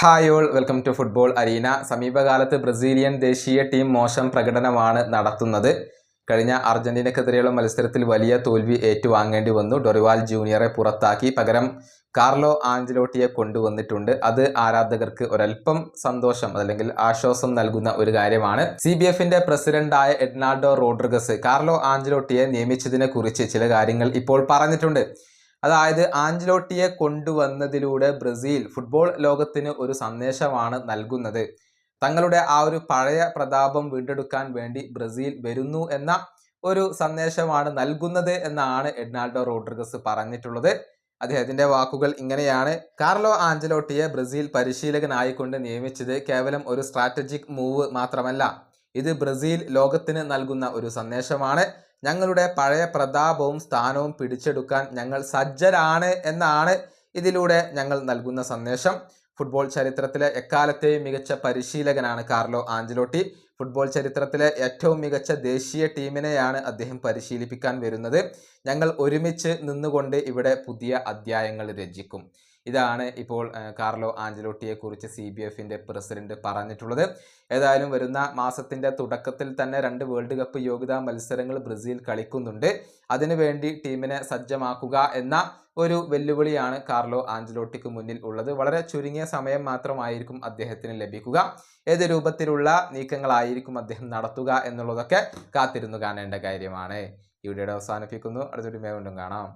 Hi all, welcome to football arena. സമീപകാലത്ത് Brazilian ദേശീയ team മോശം പ്രകടനമാണ് നടത്തുന്നത്. കഴിഞ്ഞ അർജന്റീനക്കെതിരെയുള്ള മത്സരത്തിൽ വലിയ തോൽവി ഏറ്റുവാങ്ങേണ്ടി വന്നു. ഡൊറിവാൽ ജൂനിയറെ പുറത്താക്കി പകരം കാർലോ ആഞ്ചലോട്ടിയെ കൊണ്ടുവന്നിട്ടുണ്ട്. അത് ആരാധകർക്ക് ഒരൽപ്പം സന്തോഷം അല്ലെങ്കിൽ ആശ്വാസം നൽകുന്ന ഒരു കാര്യമാണ്. CBFന്റെ പ്രസിഡന്റായ എഡ്നാർഡോ റോഡ്രിഗസ് കാർലോ ആഞ്ചലോട്ടിയെ നിയമിച്ചതിനെ കുറിച്ച് ചില കാര്യങ്ങൾ ഇപ്പോൾ പറഞ്ഞിട്ടുണ്ട്. അതായത് ആഞ്ചലോട്ടിയെ കൊണ്ടുവന്നതിലൂടെ ബ്രസീൽ ഫുട്ബോൾ ലോകത്തിന് ഒരു സന്ദേശമാണ് നൽകുന്നത്. തങ്ങളുടെ ആ ഒരു പഴയ പ്രതാപം വീണ്ടെടുക്കാൻ വേണ്ടി ബ്രസീൽ വരുന്നു എന്ന ഒരു സന്ദേശമാണ് നൽകുന്നത് എന്നാണ് എഡ്നാർഡോ റോഡ്രിഗസ് പറഞ്ഞിട്ടുള്ളത്. അദ്ദേഹത്തിന്റെ വാക്കുകൾ ഇങ്ങനെയാണ്: കാർലോ ആഞ്ചലോട്ടിയെ ബ്രസീൽ പരിശീലകനായിക്കൊണ്ട് നിയമിച്ചത് കേവലം ഒരു സ്ട്രാറ്റജിക് മൂവ് മാത്രമല്ല, ഇത് ബ്രസീൽ ലോകത്തിന് നൽകുന്ന ഒരു സന്ദേശമാണ്. ഞങ്ങളുടെ പഴയ പ്രതാപവും സ്ഥാനവും പിടിച്ചെടുക്കാൻ ഞങ്ങൾ സജ്ജരാണ് എന്നാണ് ഇതിലൂടെ ഞങ്ങൾ നൽകുന്ന സന്ദേശം. ഫുട്ബോൾ ചരിത്രത്തിലെ എക്കാലത്തെയും മികച്ച പരിശീലകനാണ് കാർലോ ആഞ്ചലോട്ടി. ഫുട്ബോൾ ചരിത്രത്തിലെ ഏറ്റവും മികച്ച ദേശീയ ടീമിനെയാണ് അദ്ദേഹം പരിശീലിപ്പിക്കാൻ വരുന്നത്. ഞങ്ങൾ ഒരുമിച്ച് നിന്നുകൊണ്ട് ഇവിടെ പുതിയ അധ്യായങ്ങൾ രചിക്കും. ഇതാണ് ഇപ്പോൾ കാർലോ ആഞ്ചലോട്ടിയെ കുറിച്ച് CBFന്റെ പ്രസിഡന്റ് പറഞ്ഞിട്ടുള്ളത്. ഏതായാലും വരുന്ന മാസത്തിന്റെ തുടക്കത്തിൽ തന്നെ 2 വേൾഡ് കപ്പ് യോഗ്യതാ മത്സരങ്ങൾ ബ്രസീൽ കളിക്കുന്നുണ്ട്. അതിനുവേണ്ടി ടീമിനെ സജ്ജമാക്കുക എന്ന ഒരു വെല്ലുവിളിയാണ് കാർലോ ആഞ്ചലോട്ടിക്ക് മുന്നിൽ ഉള്ളത്. വളരെ ചുരുങ്ങിയ സമയം മാത്രമായിരിക്കും അദ്ദേഹത്തിന് ലഭിക്കുക. ഏത് രൂപത്തിലുള്ള നീക്കങ്ങളായിരിക്കും അദ്ദേഹം നടത്തുക എന്നുള്ളതൊക്കെ കാത്തിരുന്നു കാണേണ്ട കാര്യമാണ്. ഈ വീഡിയോയുടെ അവസാനിപ്പിക്കുന്നു. അടുത്തൊരു വീണ്ടും കാണാം.